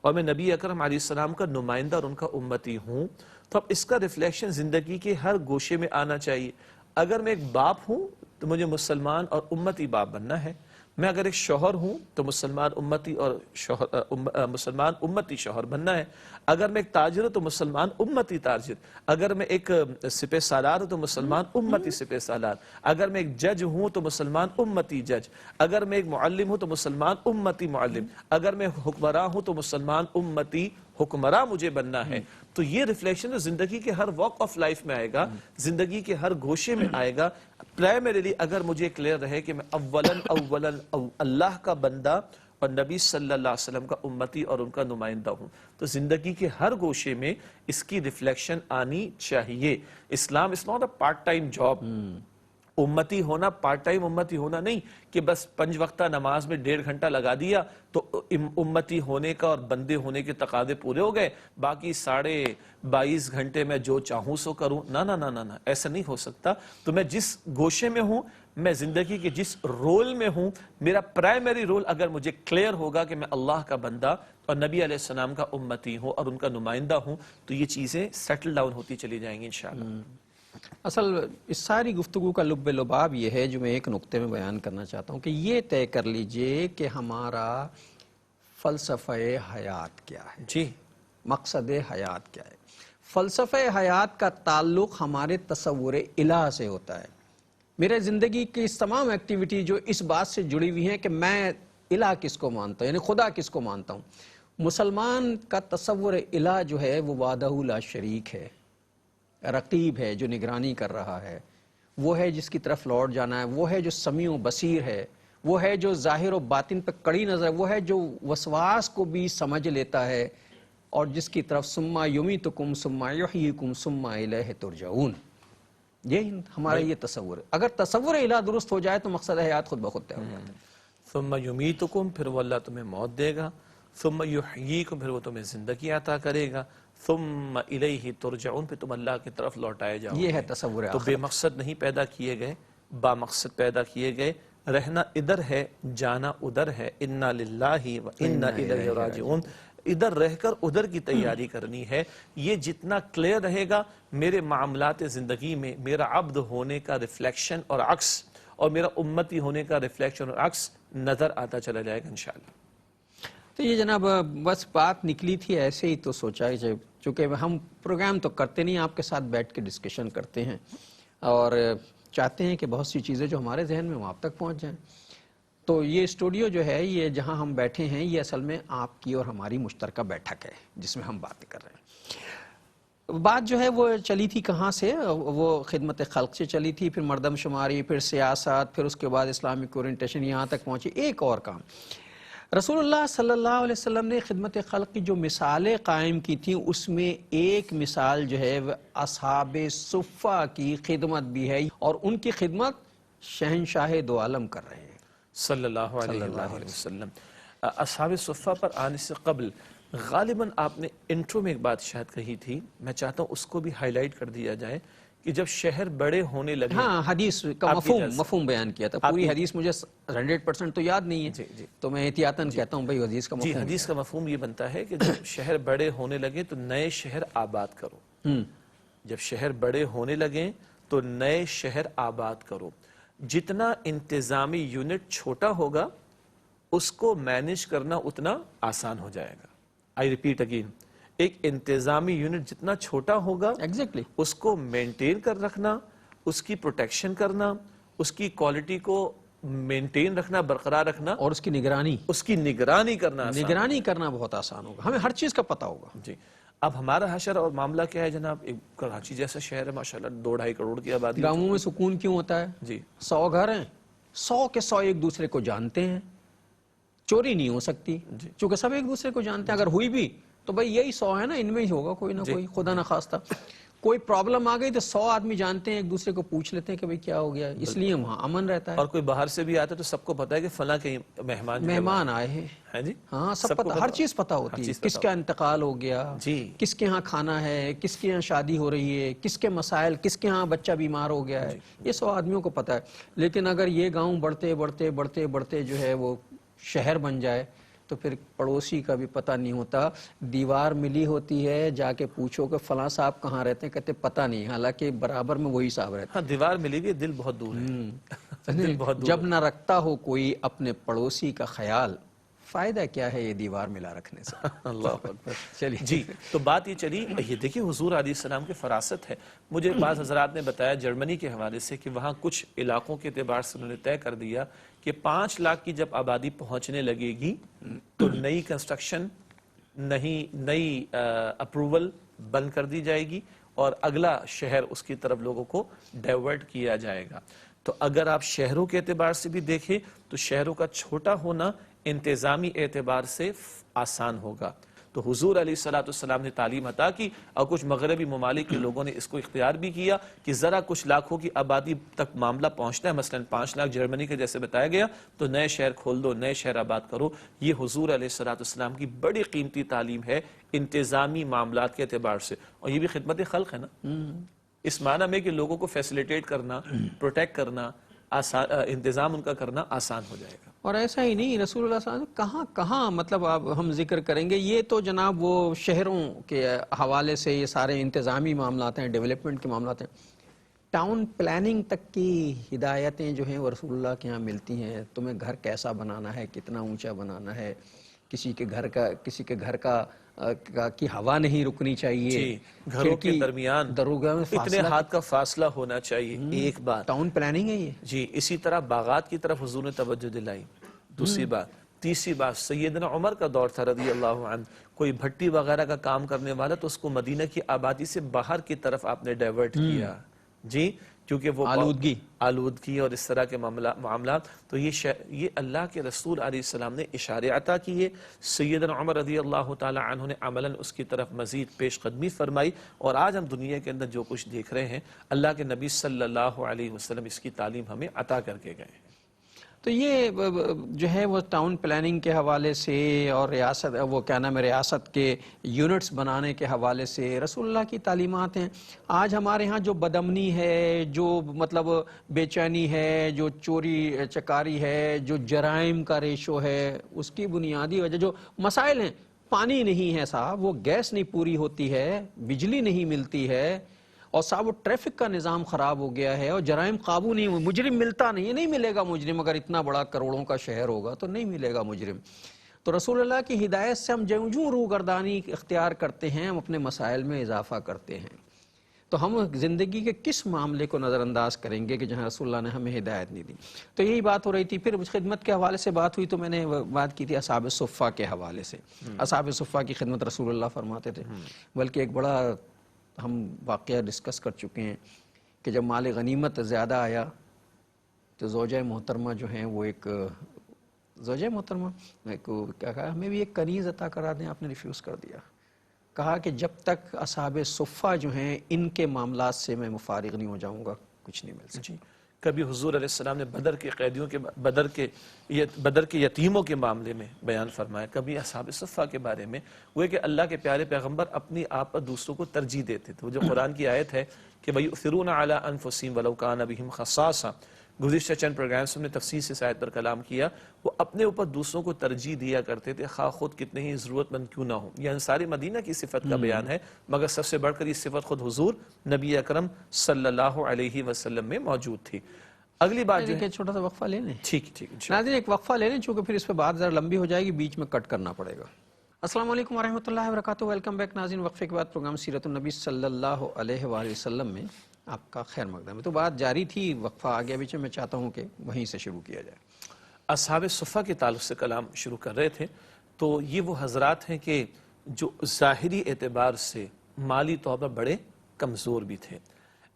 اور میں نبی اکرم علیہ السلام کا نمائندہ اور ان کا امتی ہوں، تو اب اس کا ریفلیکشن زندگی کے ہر گوشے میں آنا چاہیے. اگر میں ایک باپ ہوں تو مجھے مسلمان اور امتی باپ بننا ہے. میں اگر ایک شوہر ہوں تو مسلمان امتی اور مسلمان امتی شوہر بننا ہے. اگر میں ایک تاجر ہوں تو مسلمان امتی تاجر. اگر میں ایک سپہ سالار ہوں تو مسلمان امتی سپہ سالار. اگر میں ایک جج ہوں تو مسلمان امتی جج. اگر میں ایک معلم ہوں تو مسلمان امتی معلم. اگر میں حکمراں ہوں تو مسلمان امتی حکمراں مجھے بننا ہے. تو یہ ریفلیکشن زندگی کے ہر واک آف لائف میں آئے گا، زندگی کے ہر گوشے میں آئے گا. پرائمریلی اگر مجھے کلیئر رہے کہ میں اولاً اللہ کا بندہ اور نبی صلی اللہ علیہ وسلم کا امتی اور ان کا نمائندہ ہوں، تو زندگی کے ہر گوشے میں اس کی ریفلیکشن آنی چاہیے. Islam is not a part time job. امتی ہونا پارٹ ٹائم امتی ہونا نہیں کہ بس 5 وقتہ نماز میں 1.5 گھنٹہ لگا دیا تو امتی ہونے کا اور بندے ہونے کے تقاضے پورے ہو گئے، باقی 22.5 گھنٹے میں جو چاہوں سو کروں. نہ ایسا نہیں ہو سکتا. تو میں جس گوشے میں ہوں میں زندگی کے جس رول میں ہوں، میرا پرائمری رول اگر مجھے کلیئر ہوگا کہ میں اللہ کا بندہ اور نبی علیہ السلام کا امتی ہوں اور ان کا نمائندہ ہوں، تو یہ چیزیں سیٹل ڈاؤن ہوتی چلی جائیں گی انشاءاللہ۔ اصل اس ساری گفتگو کا لب لباب یہ ہے جو میں ایک نقطے میں بیان کرنا چاہتا ہوں کہ یہ طے کر لیجئے کہ ہمارا فلسفہ حیات کیا ہے، جی، مقصد حیات کیا ہے۔ فلسفہ حیات کا تعلق ہمارے تصور الہ سے ہوتا ہے۔ میرے زندگی کی اس تمام ایکٹیویٹی جو اس بات سے جڑی ہوئی ہیں کہ میں الہ کس کو مانتا ہوں، یعنی خدا کس کو مانتا ہوں۔ مسلمان کا تصور الہ جو ہے وہ وحدہ لا شریک ہے، رقیب ہے جو نگرانی کر رہا ہے، وہ ہے جس کی طرف لوٹ جانا ہے، وہ ہے جو سمیع و بصیر ہے، وہ ہے جو ظاہر و باطن پہ کڑی نظر ہے، وہ ہے جو وسواس کو بھی سمجھ لیتا ہے، اور جس کی طرف ثم یمیتکم ثم یحییکم ثم الیہ ترجعون۔ یہ ہمارا یہ تصور ہے۔ اگر تصور الہ درست ہو جائے تو مقصد حیات خود بخود طے ہو جاتا ہے۔ ثم یمیتکم، پھر وہ اللہ تمہیں موت دے گا، ثم یحییکم، پھر وہ تمہیں زندگی عطا کرے گا، ثم الیہ ترجعون، پھر تم اللہ کی طرف لوٹائے جاؤ یہ گے۔ ہے تصور تو آخرت۔ بے مقصد نہیں پیدا کیے گئے، با مقصد پیدا کیے گئے، رہنا ادھر ہے، جانا ادھر ہے، انا للہ و انا الیہ راجعون، ادھر رہ کر ادھر کی تیاری کرنی ہے۔ یہ جتنا کلیئر رہے گا، میرے معاملات زندگی میں میرا عبد ہونے کا ریفلیکشن اور عکس، اور میرا امتی ہونے کا ریفلیکشن اور عکس نظر آتا چلا جائے گا انشاءاللہ۔ تو یہ جناب بس بات نکلی تھی ایسے ہی، تو سوچا کہ چونکہ ہم پروگرام تو کرتے نہیں، آپ کے ساتھ بیٹھ کے ڈسکشن کرتے ہیں اور چاہتے ہیں کہ بہت سی چیزیں جو ہمارے ذہن میں وہ آپ تک پہنچ جائیں۔ تو یہ اسٹوڈیو جو ہے، یہ جہاں ہم بیٹھے ہیں، یہ اصل میں آپ کی اور ہماری مشترکہ بیٹھک ہے جس میں ہم باتیں کر رہے ہیں۔ بات جو ہے وہ چلی تھی کہاں سے؟ وہ خدمت خلق سے چلی تھی، پھر مردم شماری، پھر سیاست، پھر اس کے بعد اسلامک اورینٹیشن، یہاں تک پہنچی۔ ایک اور کام، رسول اللہ صلی اللہ علیہ وسلم نے خدمت خلق کی جو مثالیں قائم کی تھیں، اس میں ایک مثال جو ہے وہ اصحاب صفہ کی خدمت بھی ہے، اور ان کی خدمت شہنشاہ دو عالم کر رہے ہیں صلی اللہ علیہ وآلہ وسلم۔ اصحاب صفہ پر آنے سے قبل غالباً آپ نے انٹرو میں ایک بات شاید کہی تھی، میں چاہتا ہوں اس کو بھی ہائی لائٹ کر دیا جائے کہ جب شہر بڑے ہونے لگے۔ ہاں، حدیث کا مفہوم بیان کیا تھا۔ پوری حدیث مجھے 100% تو یاد نہیں ہے، تو میں احتیاطاً کہتا ہوں بھائی حدیث کا جی، مفہوم۔ حدیث کا مفہوم یہ بنتا ہے کہ جب شہر بڑے ہونے لگے تو نئے شہر آباد کرو۔ جب شہر بڑے ہونے لگیں تو نئے شہر آباد کرو۔ جتنا انتظامی یونٹ چھوٹا ہوگا اس کو مینج کرنا اتنا آسان ہو جائے گا۔ آئی ریپیٹ اگین، ایک انتظامی یونٹ جتنا چھوٹا ہوگا ایگزیکٹلی، اس کو مینٹین کر رکھنا، اس کی پروٹیکشن کرنا، اس کی کوالٹی کو مینٹین رکھنا، برقرار رکھنا، اور اس کی نگرانی کرنا آسان نگرانی کرنا بہت آسان ہوگا، ہمیں ہر چیز کا پتہ ہوگا۔ جی۔ اب ہمارا حشر اور معاملہ کیا ہے جناب؟ ایک کراچی جیسا شہر ہے ماشاءاللہ، 2-2.5 کروڑ کی آبادی۔ گاؤں میں سکون کیوں ہوتا ہے؟ جی 100 گھر ہیں، 100 کے 100 ایک دوسرے کو جانتے ہیں، چوری نہیں ہو سکتی چونکہ سب ایک دوسرے کو جانتے ہیں۔ اگر ہوئی بھی تو بھائی یہی 100 ہے نا، ان میں ہی ہوگا کوئی نہ کوئی، خدا نہ خواستہ کوئی پرابلم آ گئی تو 100 آدمی جانتے ہیں، ایک دوسرے کو پوچھ لیتے ہیں کہ بھئی کیا ہو گیا، اس لیے وہاں امن رہتا ہے۔ اور کوئی باہر سے بھی آتا ہے تو سب کو پتا ہے کہ فلاں کے مہمان آئے ہیں، جی، ہاں سب پتہ، ہر چیز پتہ ہوتی ہے، کس کا انتقال ہو گیا، کس کے ہاں کھانا ہے، کس کے ہاں شادی ہو رہی ہے، کس کے مسائل، کس کے ہاں بچہ بیمار ہو گیا ہے، یہ 100 آدمیوں کو پتہ ہے۔ لیکن اگر یہ گاؤں بڑھتے جو ہے وہ شہر بن جائے تو پھر پڑوسی کا بھی پتہ نہیں ہوتا۔ دیوار ملی ہوتی ہے، جا کے پوچھو کہ فلاں صاحب کہاں رہتے ہیں، کہتے پتہ نہیں، حالانکہ برابر میں وہی صاحب رہتے ہیں۔ ہاں، دیوار ملی ہوئی، دل بہت دور ہے۔ دل بہت دور جب نہ رکھتا ہو کوئی اپنے پڑوسی کا خیال، فائدہ کیا ہے یہ دیوار ملا رکھنے سے؟ اللہ اکبر۔ چلیے جی، تو بات یہ چلی، یہ دیکھیں حضور علیہ السلام کی فراست ہے۔ مجھے بعض حضرات نے بتایا جرمنی کے حوالے سے کہ وہاں کچھ علاقوں کے اعتبار سے انہوں نے طے کر دیا کہ 5 لاکھ کی جب آبادی پہنچنے لگے گی تو نئی کنسٹرکشن، نئی اپروول بند کر دی جائے گی اور اگلا شہر اس کی طرف لوگوں کو ڈائیورٹ کیا جائے گا۔ تو اگر آپ شہروں کے اعتبار سے بھی دیکھیں تو شہروں کا چھوٹا ہونا انتظامی اعتبار سے آسان ہوگا۔ تو حضور علیہ السلام نے تعلیم عطا کی اور کچھ مغربی ممالک کے لوگوں نے اس کو اختیار بھی کیا کہ ذرا کچھ لاکھوں کی آبادی تک معاملہ پہنچنا ہے، مثلا 5 لاکھ جرمنی کے جیسے بتایا گیا، تو نئے شہر کھول دو، نئے شہر آباد کرو۔ یہ حضور علیہ السلام کی بڑی قیمتی تعلیم ہے انتظامی معاملات کے اعتبار سے، اور یہ بھی خدمت خلق ہے نا، اس معنی میں کہ لوگوں کو فیسیلیٹیٹ کرنا، پروٹیکٹ کرنا، انتظام ان کا کرنا آسان ہو جائے گا۔ اور ایسا ہی نہیں، رسول اللہ صلی اللہ علیہ وسلم کہاں کہاں مطلب اب ہم ذکر کریں گے، یہ تو جناب وہ شہروں کے حوالے سے یہ سارے انتظامی معاملات ہیں، ڈیولپمنٹ کے معاملات ہیں، ٹاؤن پلاننگ تک کی ہدایتیں جو ہیں وہ رسول اللہ کے یہاں ملتی ہیں۔ تمہیں گھر کیسا بنانا ہے، کتنا اونچا بنانا ہے، کسی کے گھر کا کی ہوا نہیں رکنی چاہیے، جی، گھروں کے درمیان دروگاہ میں اتنے فاصلہ، ہاتھ کا فاصلہ ہونا چاہیے، ایک بات۔ ٹاؤن پلاننگ ہے یہ۔ جی، اسی طرح باغات کی طرف حضور نے توجہ دلائی، دوسری بات۔ تیسری بات، سیدنا عمر کا دور تھا رضی اللہ عنہ، کوئی بھٹی وغیرہ کا کام کرنے والا تو اس کو مدینہ کی آبادی سے باہر کی طرف آپ نے ڈائیورٹ کیا، جی، کیونکہ وہ آلودگی اور اس طرح کے معاملات۔ تو یہ اللہ کے رسول علیہ السلام نے اشارے عطا کیے، سیدنا عمر رضی اللہ تعالی عنہ نے عملاً اس کی طرف مزید پیش قدمی فرمائی، اور آج ہم دنیا کے اندر جو کچھ دیکھ رہے ہیں، اللہ کے نبی صلی اللہ علیہ وسلم اس کی تعلیم ہمیں عطا کر کے گئے ہیں۔ تو یہ جو ہے وہ ٹاؤن پلاننگ کے حوالے سے اور ریاست کے یونٹس بنانے کے حوالے سے رسول اللہ کی تعلیمات ہیں۔ آج ہمارے ہاں جو بدامنی ہے، جو مطلب بے چینی ہے، جو چوری چکاری ہے، جو جرائم کا ریشو ہے، اس کی بنیادی وجہ جو مسائل ہیں، پانی نہیں ہے صاحب، وہ گیس نہیں پوری ہوتی ہے، بجلی نہیں ملتی ہے، اور صاحب وہ ٹریفک کا نظام خراب ہو گیا ہے، اور جرائم قابو نہیں ہوئے، مجرم ملتا نہیں ملے گا مجرم، اگر اتنا بڑا کروڑوں کا شہر ہوگا تو نہیں ملے گا مجرم۔ تو رسول اللہ کی ہدایت سے ہم جو روگردانی اختیار کرتے ہیں، ہم اپنے مسائل میں اضافہ کرتے ہیں۔ تو ہم زندگی کے کس معاملے کو نظر انداز کریں گے کہ جہاں رسول اللہ نے ہمیں ہدایت نہیں دی؟ تو یہی بات ہو رہی تھی۔ پھر خدمت کے حوالے سے بات ہوئی تو میں نے بات کی تھی اصحاب صفہ کے حوالے سے۔ اصحاب صفہ کی خدمت رسول اللہ فرماتے تھے، بلکہ ایک بڑا ہم واقعہ ڈسکس کر چکے ہیں کہ جب مال غنیمت زیادہ آیا تو زوجہ محترمہ جو ہیں وہ زوجہ محترمہ کیا کہا، ہمیں بھی ایک کنیز عطا کرا دیں، آپ نے ریفیوز کر دیا۔ کہا کہ جب تک اصحاب صفہ جو ہیں ان کے معاملات سے میں مفارغ نہیں ہو جاؤں گا کچھ نہیں مل سکتا۔ جی، کبھی حضور علیہ السلام نے بدر کے قیدیوں کے بدر کے یتیموں کے معاملے میں بیان فرمایا، کبھی اصحاب صفہ کے بارے میں، وہ کہ اللہ کے پیارے پیغمبر اپنی آپ پر دوسروں کو ترجیح دیتے تھے۔ وہ جو قرآن کی آیت ہے کہ وَيُؤْثِرُونَ عَلَىٰ أَنفُسِهِمْ وَلَوْ كَانَ بِهِمْ خَصَاصَةٌ، گزشتہ چند پروگرامز میں تفصیل سے اس آیت پر کلام کیا، وہ اپنے اوپر دوسروں کو ترجیح دیا کرتے تھے، خواہ خود کتنے ہی ضرورت مند کیوں نہ ہو۔ یہ انصاری مدینہ کی صفت کا بیان ہے، مگر سب سے بڑھ کر یہ صفت خود حضور نبی اکرم صلی اللہ علیہ وسلم میں موجود تھی۔ اگلی بات جو ہے، چھوٹا سا وقفہ لے لیں۔ ٹھیک ناظرین ایک وقفہ لے لیں، چونکہ پھر اس پہ بات ذرا لمبی ہو جائے گی، بیچ میں کٹ کرنا پڑے گا۔ السلام علیکم ورحمۃ اللہ وبرکاتہ، ویلکم بیک ناظرین۔ وقفے کے بعد پروگرام سیرت النبی صلی اللہ علیہ وآلہ وسلم میں آپ کا خیر مقدم ہے۔ تو بات جاری تھی، وقفہ آ گیا بیچ میں چاہتا ہوں کہ وہیں سے شروع کیا جائے۔ اصحاب صفہ کے تعلق سے کلام شروع کر رہے تھے، تو یہ وہ حضرات ہیں کہ جو ظاہری اعتبار سے مالی طور پر بڑے کمزور بھی تھے،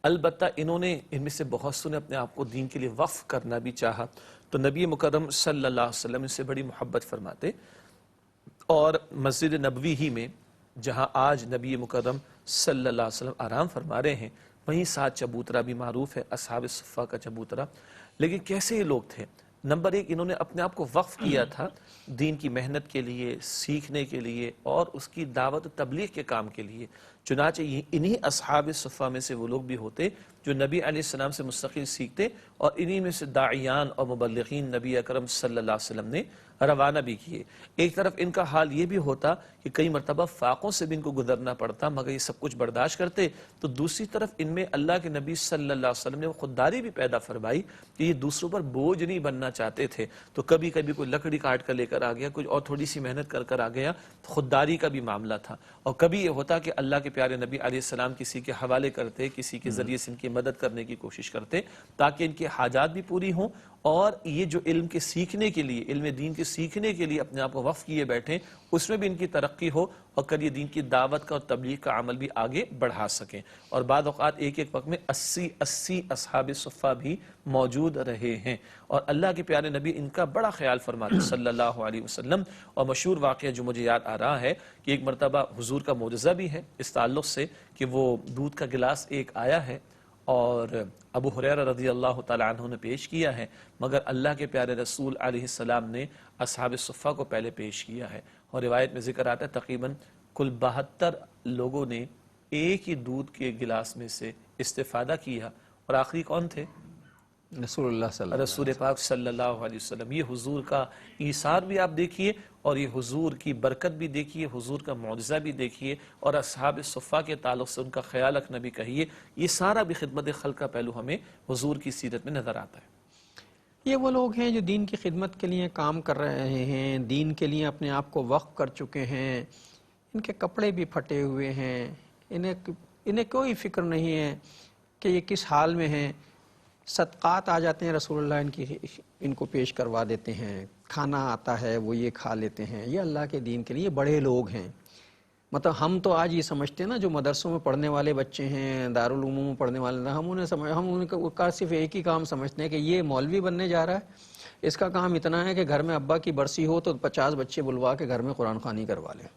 البتہ انہوں نے ان میں سے بہت سے نے اپنے آپ کو دین کے لیے وقف کرنا بھی چاہا، تو نبی مکرم صلی اللہ علیہ وسلم ان سے بڑی محبت فرماتے، اور مسجد نبوی ہی میں جہاں آج نبی مکرم صلی اللہ علیہ وسلم آرام فرما رہے ہیں، وہیں ساتھ چبوترا بھی معروف ہے، اصحاب صفہ کا چبوترا۔ لیکن کیسے یہ لوگ تھے؟ نمبر ایک، انہوں نے اپنے آپ کو وقف کیا تھا دین کی محنت کے لیے، سیکھنے کے لیے اور اس کی دعوت و تبلیغ کے کام کے لیے۔ چنانچہ انہی اصحاب صفہ میں سے وہ لوگ بھی ہوتے جو نبی علیہ السلام سے مستقل سیکھتے، اور انہی میں سے داعیان اور مبلغین نبی اکرم صلی اللہ علیہ وسلم نے روانہ بھی کیے۔ ایک طرف ان کا حال یہ بھی ہوتا کہ کئی مرتبہ فاقوں سے بھی ان کو گزرنا پڑتا، مگر یہ سب کچھ برداشت کرتے، تو دوسری طرف ان میں اللہ کے نبی صلی اللہ علیہ وسلم نے خودداری بھی پیدا فرمائی کہ یہ دوسروں پر بوجھ نہیں بننا چاہتے تھے، تو کبھی کبھی کوئی لکڑی کاٹ کر لے کر آ گیا، کوئی اور تھوڑی سی محنت کر کر آ گیا، خودداری کا بھی معاملہ تھا۔ اور کبھی یہ ہوتا کہ اللہ کے پیارے نبی علیہ السلام کسی کے حوالے کرتے، کسی کے ذریعے سے ان کی مدد کرنے کی کوشش کرتے تاکہ ان کی حاجات بھی پوری ہوں، اور یہ جو علم کے سیکھنے کے لیے، علم دین کے سیکھنے کے لیے اپنے آپ کو وقف کیے بیٹھیں، اس میں بھی ان کی ترقی ہو، اور کل یہ دین کی دعوت کا اور تبلیغ کا عمل بھی آگے بڑھا سکیں۔ اور بعض اوقات ایک ایک وقت میں 80 اصحاب صفہ بھی موجود رہے ہیں، اور اللہ کے پیارے نبی ان کا بڑا خیال فرماتے صلی اللہ علیہ وسلم۔ اور مشہور واقعہ جو مجھے یاد آ رہا ہے کہ ایک مرتبہ حضور کا معجزہ بھی ہے اس تعلق سے کہ وہ دودھ کا گلاس ایک آیا ہے اور ابو ہریرہ رضی اللہ تعالی عنہ نے پیش کیا ہے، مگر اللہ کے پیارے رسول علیہ السلام نے اصحاب صفہ کو پہلے پیش کیا ہے، اور روایت میں ذکر آتا ہے تقریباً کل 72 لوگوں نے ایک ہی دودھ کے گلاس میں سے استفادہ کیا، اور آخری کون تھے؟ رسول اللہ صلی اللہ رسول پاک صلی اللہ علیہ وسلم. یہ حضور کا ایثار بھی آپ دیکھیے اور یہ حضور کی برکت بھی دیکھیے, حضور کا معجزہ بھی دیکھیے, اور اصحاب صفہ کے تعلق سے ان کا خیال رکھنا بھی کہیے. یہ سارا بھی خدمت خلق کا پہلو ہمیں حضور کی سیرت میں نظر آتا ہے. یہ وہ لوگ ہیں جو دین کی خدمت کے لیے کام کر رہے ہیں, دین کے لیے اپنے آپ کو وقف کر چکے ہیں. ان کے کپڑے بھی پھٹے ہوئے ہیں, انہیں کوئی فکر نہیں ہے کہ یہ کس حال میں ہیں. صدقات آ جاتے ہیں, رسول اللہ ان کو پیش کروا دیتے ہیں. کھانا آتا ہے وہ یہ کھا لیتے ہیں. یہ اللہ کے دین کے لیے بڑے لوگ ہیں. مطلب ہم تو آج یہ سمجھتے ہیں نا, جو مدرسوں میں پڑھنے والے بچے ہیں, دارالعلوموں میں پڑھنے والے, ہم ان کا صرف ایک ہی کام سمجھتے ہیں کہ یہ مولوی بننے جا رہا ہے. اس کا کام اتنا ہے کہ گھر میں ابا کی برسی ہو تو 50 بچے بلوا کے گھر میں قرآن خوانی کروا لیں.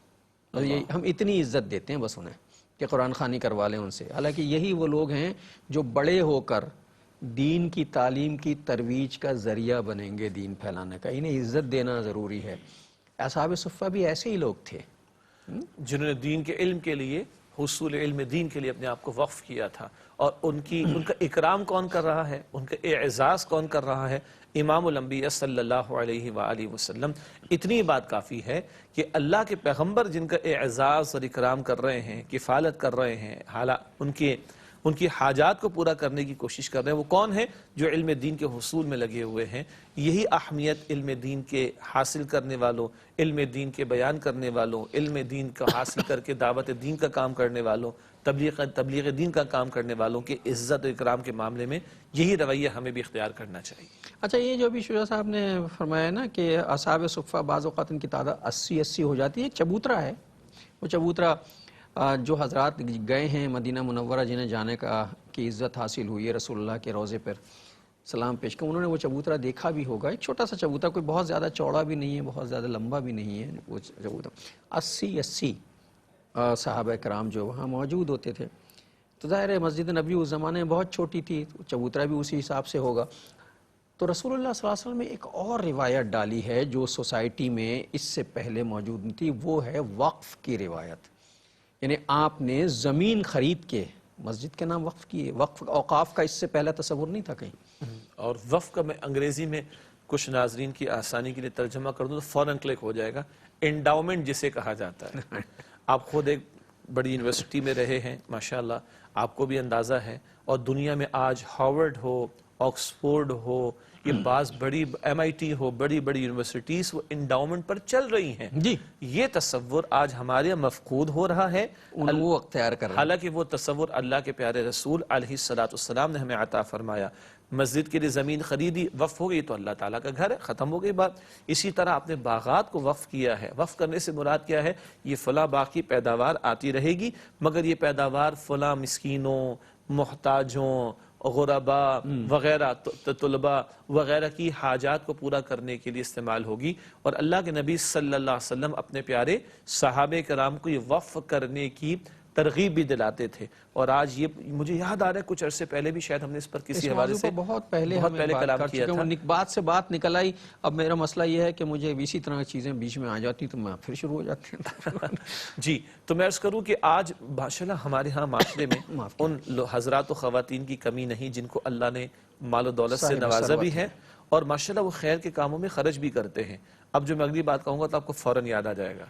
ہم اتنی عزت دیتے ہیں بس انہیں کہ قرآن خوانی کروا لیں ان سے. حالانکہ یہی وہ لوگ ہیں جو بڑے ہو کر دین کی تعلیم کی ترویج کا ذریعہ بنیں گے, دین پھیلانے کا. انہیں عزت دینا ضروری ہے. اصحاب صفہ بھی ایسے ہی لوگ تھے جنہوں نے دین کے علم کے لیے, حصول علم دین کے لیے اپنے آپ کو وقف کیا تھا. اور ان کا اکرام کون کر رہا ہے, ان کا اعزاز کون کر رہا ہے؟ امام الانبیاء صلی اللہ علیہ وآلہ وسلم. اتنی بات کافی ہے کہ اللہ کے پیغمبر جن کا اعزاز اور اکرام کر رہے ہیں, کفالت کر رہے ہیں, ان کی حاجات کو پورا کرنے کی کوشش کر رہے ہیں, وہ کون ہیں؟ جو علم دین کے حصول میں لگے ہوئے ہیں. یہی اہمیت علم دین کے حاصل کرنے والوں, علم دین کے بیان کرنے والوں, علم دین کا حاصل کر کے دعوت دین کا کام کرنے والوں, تبلیغ دین کا کام کرنے والوں کے عزت و اکرام کے معاملے میں یہی رویہ ہمیں بھی اختیار کرنا چاہیے. اچھا, یہ جو بھی شجاع صاحب نے فرمایا نا کہ اصحاب صفہ بعض اوقات ان کی تعداد 80 ہو جاتی ہے. ایک چبوترا ہے, وہ چبوترا جو حضرات گئے ہیں مدینہ منورہ, جنہیں جانے کی عزت حاصل ہوئی ہے رسول اللہ کے روضے پر سلام پیش کر, انہوں نے وہ چبوترا دیکھا بھی ہوگا. ایک چھوٹا سا چبوترا, کوئی بہت زیادہ چوڑا بھی نہیں ہے, بہت زیادہ لمبا بھی نہیں ہے. وہ چبوترا 80 صحابہ کرام جو وہاں موجود ہوتے تھے. تو ظاہر ہے مسجد نبی اس زمانے میں بہت چھوٹی تھی, چبوترا بھی اسی حساب سے ہوگا. تو رسول اللہ صلی اللہ علیہ وسلم نے ایک اور روایت ڈالی ہے جو سوسائٹی میں اس سے پہلے موجود نہیں تھی. وہ ہے وقف کی روایت. یعنی آپ نے زمین خرید کے مسجد کے نام وقف کیے. وقف اوقاف کا اس سے پہلا تصور نہیں تھا کہیں. اور وقف کا میں انگریزی میں کچھ ناظرین کی آسانی کے لیے ترجمہ کر دوں تو فوراً کلک ہو جائے گا. انڈاؤمنٹ جسے کہا جاتا ہے. آپ خود ایک بڑی یونیورسٹی میں رہے ہیں ماشاءاللہ, آپ کو بھی اندازہ ہے. اور دنیا میں آج ہارورڈ ہو, آکسفورڈ ہو, یہ بعض بڑی MIT ہو, بڑی بڑی یونیورسٹیز وہ انڈاؤمنٹ پر چل رہی ہیں. جی, یہ تصور آج ہمارے مفقود ہو رہا ہے. وہ اختیار کر رہے ہیں. حالانکہ وہ تصور اللہ کے پیارے رسول علیہ السلام نے ہمیں عطا فرمایا. مسجد کے لیے زمین خریدی, وقف ہو گئی تو اللہ تعالیٰ کا گھر ہے, ختم ہو گئی بات. اسی طرح آپ نے باغات کو وقف کیا ہے. وقف کرنے سے مراد کیا ہے؟ یہ فلاں باغ کی پیداوار آتی رہے گی, مگر یہ پیداوار فلاں مسکینوں, محتاجوں, غربا وغیرہ, طلباء وغیرہ کی حاجات کو پورا کرنے کے لیے استعمال ہوگی. اور اللہ کے نبی صلی اللہ علیہ وسلم اپنے پیارے صحابہ کرام کو یہ وقف کرنے کی ترغیب بھی دلاتے تھے. اور آج یہ مجھے یاد آ رہا ہے کچھ عرصے پہلے بھی شاید ہم نے اس پر کسی حوالے سے بہت پہلے کلام کیا تھا. بات سے بات نکل آئی. اب میرا مسئلہ یہ ہے کہ مجھے اسی طرح کی چیزیں بیچ میں آ جاتی تو میں پھر شروع ہو جاتی ہوں. جی, تو میں عرض کروں کہ آج ماشاءاللہ ہمارے ہاں معاشرے میں ان حضرات و خواتین کی کمی نہیں جن کو اللہ نے مال و دولت سے نوازا بھی ہے, اور ماشاءاللہ وہ خیر کے کاموں میں خرچ بھی کرتے ہیں. اب جو میں اگلی بات کہوں گا تو آپ کو فوراً یاد آ جائے گا,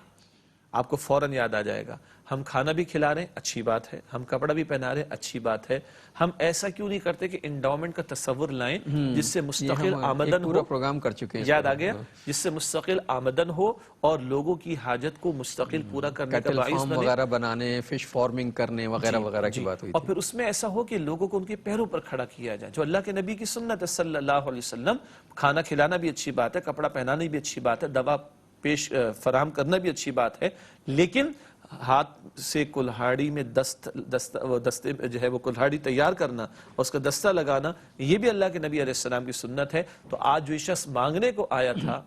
آپ کو فوراً یاد آ جائے گا. ہم کھانا بھی کھلا رہے ہیں, اچھی بات ہے. ہم کپڑا بھی پہنا رہے ہیں, اچھی بات ہے. ہم ایسا کیوں نہیں کرتے کہ انڈاؤمنٹ کا تصور لائیں جس سے مستقل آمدن ہو. پروگرام کر چکے ہیں, یاد آ گیا, جس سے مستقل آمدن ہو اور لوگوں کی حاجت کو مستقل پورا کرنے کا باعث بنے. وغیرہ بنانے, فش فارمنگ کرنے وغیرہ وغیرہ کی بات ہوئی. اور پھر اس میں ایسا ہو کہ لوگوں کو ان کے پیروں پر کھڑا کیا جائے, جو اللہ کے نبی کی سنت ہے صلی اللہ علیہ وسلم. کھانا کھلانا بھی اچھی بات ہے, کپڑا پہنانا بھی اچھی بات ہے, دوا پیش فراہم کرنا بھی اچھی بات ہے, لیکن ہاتھ سے کلہاڑی میں دستے جو ہے وہ کلہاڑی تیار کرنا, اس کا دستہ لگانا, یہ بھی اللہ کے نبی علیہ السلام کی سنت ہے. تو آج جو شخص مانگنے کو آیا تھا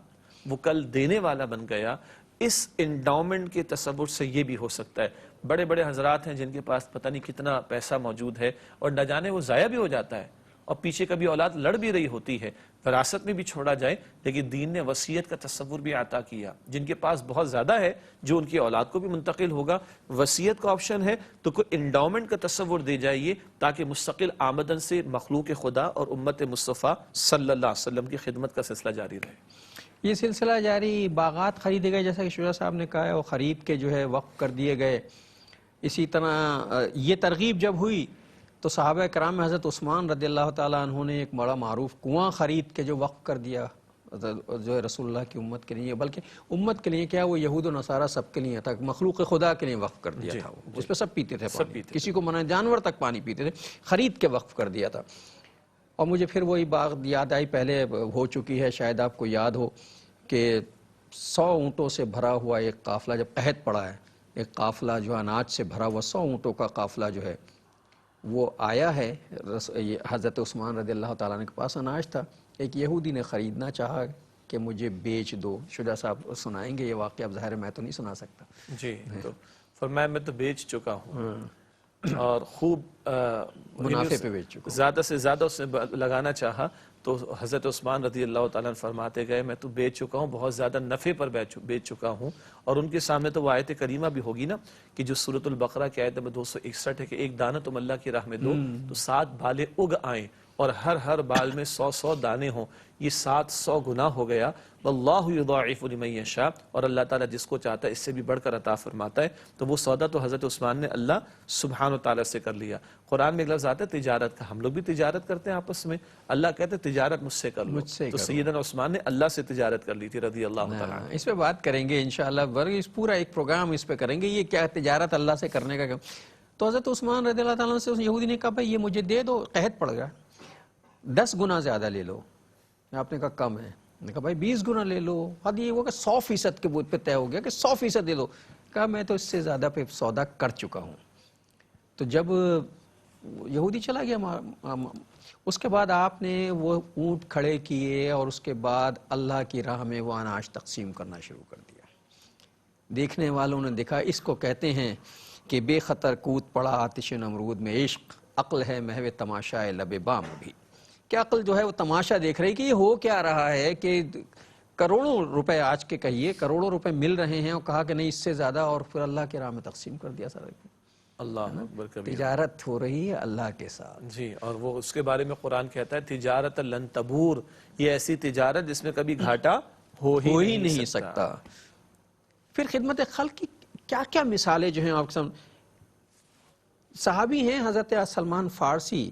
وہ کل دینے والا بن گیا. اس انڈاؤمنٹ کے تصور سے یہ بھی ہو سکتا ہے. بڑے بڑے حضرات ہیں جن کے پاس پتہ نہیں کتنا پیسہ موجود ہے اور نہ جانے وہ ضائع بھی ہو جاتا ہے, اور پیچھے کبھی اولاد لڑ بھی رہی ہوتی ہے، وراثت میں بھی چھوڑا جائے، لیکن دین نے وصیت کا تصور بھی عطا کیا۔ جن کے پاس بہت زیادہ ہے جو ان کی اولاد کو بھی منتقل ہوگا، وصیت کا آپشن ہے تو کوئی انڈاؤمنٹ کا تصور دے جائیے تاکہ مستقل آمدن سے مخلوق خدا اور امت مصطفیٰ صلی اللہ علیہ وسلم کی خدمت کا سلسلہ جاری رہے۔ یہ سلسلہ جاری، باغات خریدے گئے جیسا کہ شجاع صاحب نے کہا ہے، وہ خرید کے جو ہے وقف کر دیے گئے۔ اسی طرح یہ ترغیب جب ہوئی تو صحابہ کرام میں حضرت عثمان رضی اللہ تعالیٰ عنہ نے ایک بڑا معروف کنواں خرید کے جو وقف کر دیا جو ہے رسول اللہ کی امت کے لیے، بلکہ امت کے لیے کیا، وہ یہود و نصارہ سب کے لیے تھا، مخلوق خدا کے لیے وقف کر دیا تھا وہ، اس پہ سب پیتے تھے پانی، کسی کو منع، جانور تک پانی پیتے تھے، خرید کے وقف کر دیا تھا۔ اور مجھے پھر وہی باغ یاد آئی، پہلے ہو چکی ہے، شاید آپ کو یاد ہو کہ 100 اونٹوں سے بھرا ہوا ایک قافلہ جب قحط پڑا ہے، ایک قافلہ جو اناج سے بھرا ہوا 100 اونٹوں کا قافلہ جو ہے وہ آیا ہے، حضرت عثمان رضی اللہ تعالیٰ عنہ کے پاس اناج تھا، ایک یہودی نے خریدنا چاہا کہ مجھے بیچ دو۔ شجاع صاحب سنائیں گے یہ واقعہ، اب ظاہر ہے میں تو نہیں سنا سکتا۔ جی، تو فرمایا میں تو بیچ چکا ہوں اور خوب منافع پہ بیچ چکا، زیادہ سے زیادہ اس نے لگانا چاہا تو حضرت عثمان رضی اللہ تعالیٰ عنہ فرماتے گئے میں تو بیچ چکا ہوں، بہت زیادہ نفع پر بیچ چکا ہوں۔ اور ان کے سامنے تو وہ آیت کریمہ بھی ہوگی نا کہ جو سورۃ البقرہ کی آیت نمبر 261 ہے کہ ایک دانہ تم اللہ کی راہ میں دو تو 7 بالیں اگ آئیں اور ہر بال میں 100 دانے ہوں، یہ 700 گنا ہو گیا۔ واللہ یضاعف لمن یشاء، اور اللہ تعالیٰ جس کو چاہتا ہے اس سے بھی بڑھ کر عطا فرماتا ہے۔ تو وہ سودا تو حضرت عثمان نے اللہ سبحانہ و تعالیٰ سے کر لیا۔ قرآن میں ایک لفظ آتا ہے تجارت کا، ہم لوگ بھی تجارت کرتے ہیں آپس میں، اللہ کہتے ہیں تجارت مجھ سے کر لو، تو سیدنا عثمان نے اللہ سے تجارت کر لی تھی رضی اللہ تعالیٰ عنہ۔ اس پہ بات کریں گے انشاءاللہ، اس پورا ایک پروگرام اس پہ کریں گے، یہ کیا تجارت اللہ سے کرنے کا۔ تو حضرت عثمان رضی اللہ تعالیٰ سے اس یہودی نے کہا بھائی یہ مجھے دے دو، قحط پڑ گیا، 10 گنا زیادہ لے لو۔ آپ نے کہا کم ہے، نے کہا بھائی 20 گنا لے لو، حد یہ ہوا کہ 100% کے بود پہ طے ہو گیا کہ 100% دے دو۔ کہا میں تو اس سے زیادہ پہ سودا کر چکا ہوں۔ تو جب یہودی چلا گیا، اس کے بعد آپ نے وہ اونٹ کھڑے کیے اور اس کے بعد اللہ کی راہ میں وہ اناج تقسیم کرنا شروع کر دیا۔ دیکھنے والوں نے دیکھا، اس کو کہتے ہیں کہ بے خطر کود پڑا آتش نمرود میں عشق، عقل ہے محو تماشائے لب بام بھی، کہ عقل جو ہے وہ تماشا دیکھ رہی کہ یہ ہو کیا رہا ہے، کہ کروڑوں روپے، آج کے کہیے کروڑوں روپے مل رہے ہیں، اور کہا کہ نہیں اس سے زیادہ، اور پھر اللہ کے راہ میں تقسیم کر دیا سارا۔ اللہ اکبر کبیر، تجارت ہو رہی ہے اللہ کے ساتھ۔ جی، اور وہ اس کے بارے میں قرآن کہتا ہے تجارت لن تبور، یہ ایسی تجارت جس میں کبھی گھاٹا ہو ہی نہیں سکتا۔ پھر خدمت خلق کی کیا کیا مثالیں جو ہیں آپ کے صحابی ہیں، حضرت سلمان فارسی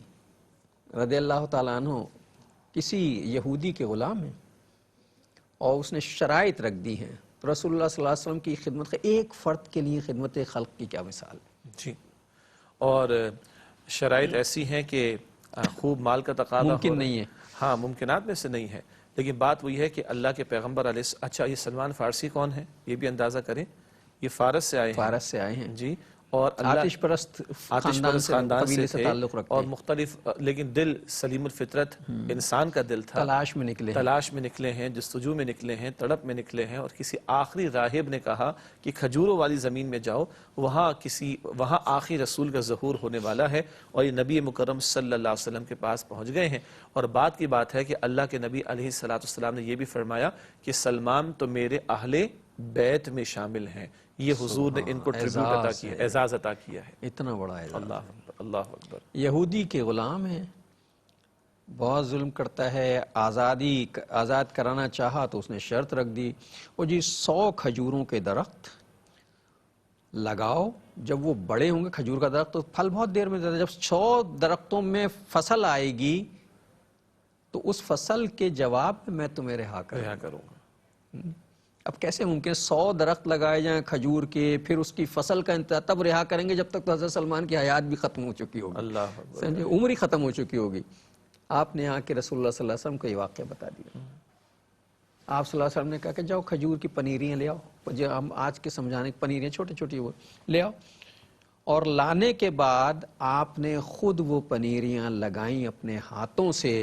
رضی اللہ تعالیٰ عنہ کسی یہودی کے غلام ہیں اور اس نے شرائط رکھ دی ہیں، تو رسول اللہ صلی اللہ علیہ وسلم کی خدمت کا ایک فرد کے لیے خدمت خلق کی کیا مثال ہے؟ جی، اور شرائط ایسی ہیں کہ خوب مال کا تقاضا ممکن نہیں ہے، ہاں ممکنات میں سے نہیں ہے، لیکن بات وہی ہے کہ اللہ کے پیغمبر علیہ اچھا یہ سلمان فارسی کون ہے یہ بھی اندازہ کریں، یہ فارس سے آئے ہیں، فارس سے آئے ہیں جی، اور آتش پرست خاندان سے، قبیلے سے تعلق رکھتے اور ہیں، مختلف، لیکن دل سلیم الفطرت انسان کا دل تھا، تلاش میں نکلے ہیں، تلاش میں نکلے ہیں، جستجو میں نکلے ہیں، تڑپ میں نکلے ہیں، اور کسی آخری راہب نے کہا کہ کھجوروں والی زمین میں جاؤ، وہاں آخری رسول کا ظہور ہونے والا ہے، اور یہ نبی مکرم صلی اللہ علیہ وسلم کے پاس پہنچ گئے ہیں۔ اور بات کی بات ہے کہ اللہ کے نبی علیہ السلام نے یہ بھی فرمایا کہ سلمان تو میرے اہل بیت میں شامل ہیں، یہ حضور نے ان کو ٹریبیوٹ عطا کیا، اعزاز عطا کیا ہے۔ اتنا بڑا اعزاز، اللہ اکبر، اللہ اکبر۔ یہودی کے غلام ہیں، بہت ظلم کرتا ہے، آزاد کرانا چاہا تو اس نے شرط رکھ دی، وہ جی 100 کھجوروں کے درخت لگاؤ، جب وہ بڑے ہوں گے کھجور کا درخت تو پھل بہت دیر میں دیتا ہے، جب 100 درختوں میں فصل آئے گی تو اس فصل کے جواب میں تمہیں رہا کروں گا۔ اب کیسے ممکن 100 درخت لگائے جائیں کھجور کے، پھر اس کی فصل کا انتظار تب رہا کریں گے جب تک تو حضرت سلمان کی حیات بھی ختم ہو چکی ہوگی، اللہ اکبر، سمجھے، عمر ہی ختم ہو چکی ہوگی۔ آپ نے آ کے رسول اللہ صلی اللہ علیہ وسلم کو یہ واقعہ بتا دیا، آپ صلی اللہ علیہ وسلم نے کہا کہ جاؤ کھجور کی پنیریاں لے آؤ، جو ہم آج کے سمجھانے کی پنیریاں چھوٹی چھوٹی وہ لے آؤ، اور لانے کے بعد آپ نے خود وہ پنیریاں لگائیں اپنے ہاتھوں سے،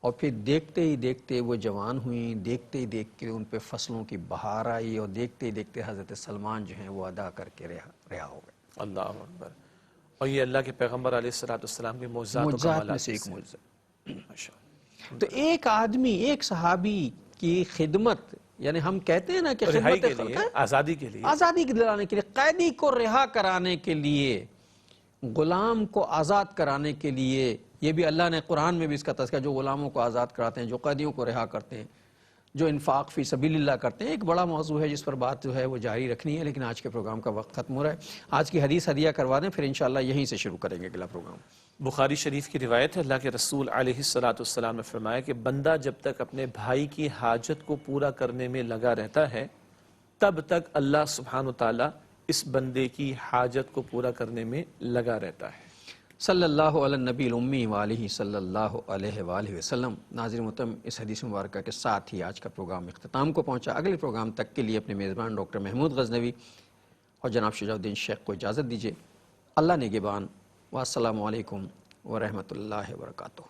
اور پھر دیکھتے ہی دیکھتے وہ جوان ہوئیں، دیکھتے ہی دیکھتے ان پہ فصلوں کی بہار آئی، اور دیکھتے ہی دیکھتے حضرت سلمان جو ہیں وہ ادا کر کے رہا ہو گئے۔ اللہ اکبر۔ اور یہ اللہ کے پیغمبر علیہ السلام کے معجزات و معجزات میں کمالات سے میں ایک سے معجزہ. ماشاءاللہ. تو ایک آدمی، ایک صحابی کی خدمت، یعنی ہم کہتے ہیں نا کہ رہائی خدمت کے لیے، آزادی کے لیے، آزادی دلانے کے لیے، قیدی کو رہا کرانے کے لیے، غلام کو آزاد کرانے کے لیے. یہ بھی اللہ نے قرآن میں بھی اس کا تذکرہ، جو غلاموں کو آزاد کراتے ہیں، جو قیدیوں کو رہا کرتے ہیں، جو انفاق فی سبیل اللہ کرتے ہیں. ایک بڑا موضوع ہے جس پر بات جو ہے وہ جاری رکھنی ہے، لیکن آج کے پروگرام کا وقت ختم ہو رہا ہے. آج کی حدیث ہدیہ کروا دیں، پھر انشاءاللہ یہیں سے شروع کریں گے اگلا پروگرام. بخاری شریف کی روایت ہے، اللہ کے رسول علیہ السلام نے فرمایا کہ بندہ جب تک اپنے بھائی کی حاجت کو پورا کرنے میں لگا رہتا ہے، تب تک اللہ سبحانہ وتعالی اس بندے کی حاجت کو پورا کرنے میں لگا رہتا ہے. صلی اللہ علی النبی الامی وآلہ صلی اللہ علیہ وآلہ وسلم. ناظرین محترم، اس حدیث مبارکہ کے ساتھ ہی آج کا پروگرام اختتام کو پہنچا. اگلے پروگرام تک کے لیے اپنے میزبان ڈاکٹر محمود غزنوی اور جناب شجاع الدین شیخ کو اجازت دیجیے. اللہ نگہبان، والسلام علیکم ورحمۃ اللہ وبرکاتہ.